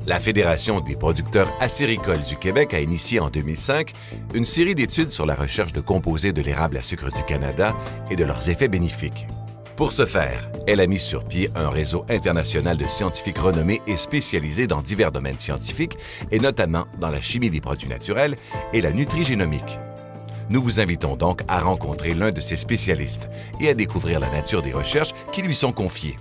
La Fédération des producteurs acéricoles du Québec a initié en 2005 une série d'études sur la recherche de composés de l'érable à sucre du Canada et de leurs effets bénéfiques. Pour ce faire, elle a mis sur pied un réseau international de scientifiques renommés et spécialisés dans divers domaines scientifiques, et notamment dans la chimie des produits naturels et la nutrigénomique. Nous vous invitons donc à rencontrer l'un de ces spécialistes et à découvrir la nature des recherches qui lui sont confiées.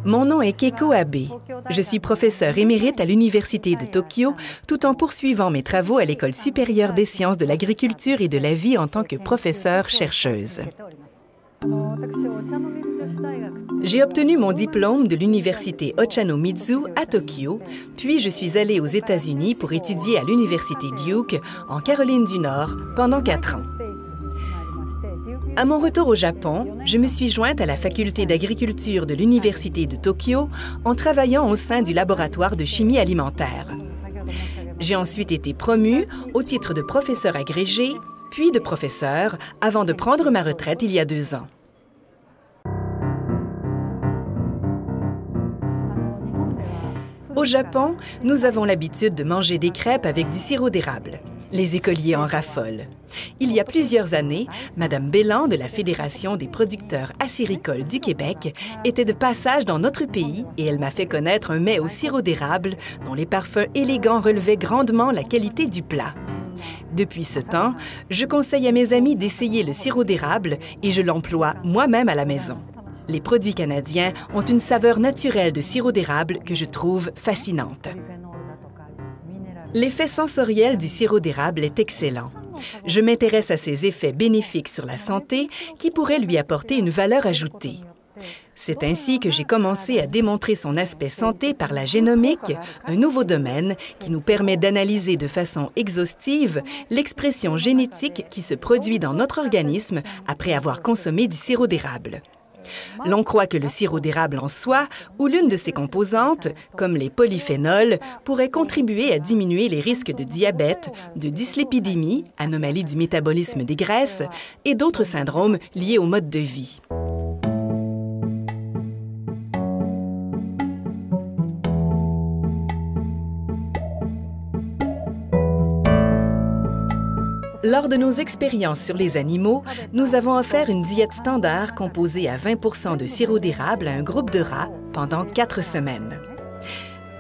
Mon nom est Keiko Abe. Je suis professeure émérite à l'Université de Tokyo, tout en poursuivant mes travaux à l'École supérieure des sciences de l'agriculture et de la vie en tant que professeure-chercheuse. J'ai obtenu mon diplôme de l'Université Ochanomizu à Tokyo, puis je suis allée aux États-Unis pour étudier à l'Université Duke, en Caroline du Nord, pendant 4 ans. À mon retour au Japon, je me suis jointe à la faculté d'agriculture de l'Université de Tokyo en travaillant au sein du laboratoire de chimie alimentaire. J'ai ensuite été promue au titre de professeur agrégé, puis de professeur, avant de prendre ma retraite il y a 2 ans. Au Japon, nous avons l'habitude de manger des crêpes avec du sirop d'érable. Les écoliers en raffolent. Il y a plusieurs années, Madame Bélan de la Fédération des producteurs acéricoles du Québec était de passage dans notre pays et elle m'a fait connaître un mets au sirop d'érable dont les parfums élégants relevaient grandement la qualité du plat. Depuis ce temps, je conseille à mes amis d'essayer le sirop d'érable et je l'emploie moi-même à la maison. Les produits canadiens ont une saveur naturelle de sirop d'érable que je trouve fascinante. L'effet sensoriel du sirop d'érable est excellent. Je m'intéresse à ses effets bénéfiques sur la santé qui pourraient lui apporter une valeur ajoutée. C'est ainsi que j'ai commencé à démontrer son aspect santé par la génomique, un nouveau domaine qui nous permet d'analyser de façon exhaustive l'expression génétique qui se produit dans notre organisme après avoir consommé du sirop d'érable. L'on croit que le sirop d'érable en soi ou l'une de ses composantes, comme les polyphénols, pourrait contribuer à diminuer les risques de diabète, de dyslipidémie, anomalie du métabolisme des graisses, et d'autres syndromes liés au mode de vie. Lors de nos expériences sur les animaux, nous avons offert une diète standard composée à 20 de sirop d'érable à un groupe de rats pendant 4 semaines.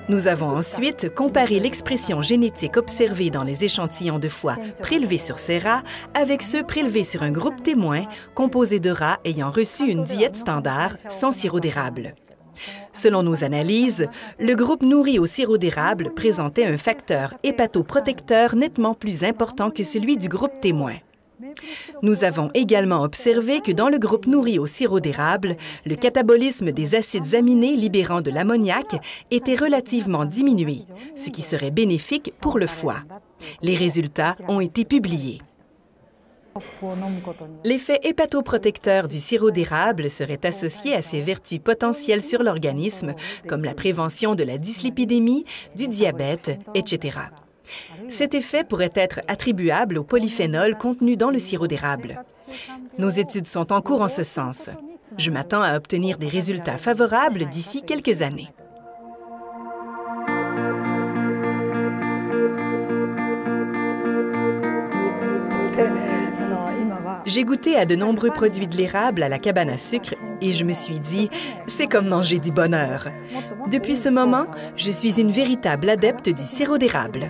Nous avons ensuite comparé l'expression génétique observée dans les échantillons de foie prélevés sur ces rats avec ceux prélevés sur un groupe témoin composé de rats ayant reçu une diète standard sans sirop d'érable. Selon nos analyses, le groupe nourri au sirop d'érable présentait un facteur hépatoprotecteur nettement plus important que celui du groupe témoin. Nous avons également observé que dans le groupe nourri au sirop d'érable, le catabolisme des acides aminés libérant de l'ammoniac était relativement diminué, ce qui serait bénéfique pour le foie. Les résultats ont été publiés. L'effet hépatoprotecteur du sirop d'érable serait associé à ses vertus potentielles sur l'organisme, comme la prévention de la dyslipidémie, du diabète, etc. Cet effet pourrait être attribuable aux polyphénols contenus dans le sirop d'érable. Nos études sont en cours en ce sens. Je m'attends à obtenir des résultats favorables d'ici quelques années. J'ai goûté à de nombreux produits de l'érable à la cabane à sucre et je me suis dit, c'est comme manger du bonheur. Depuis ce moment, je suis une véritable adepte du sirop d'érable.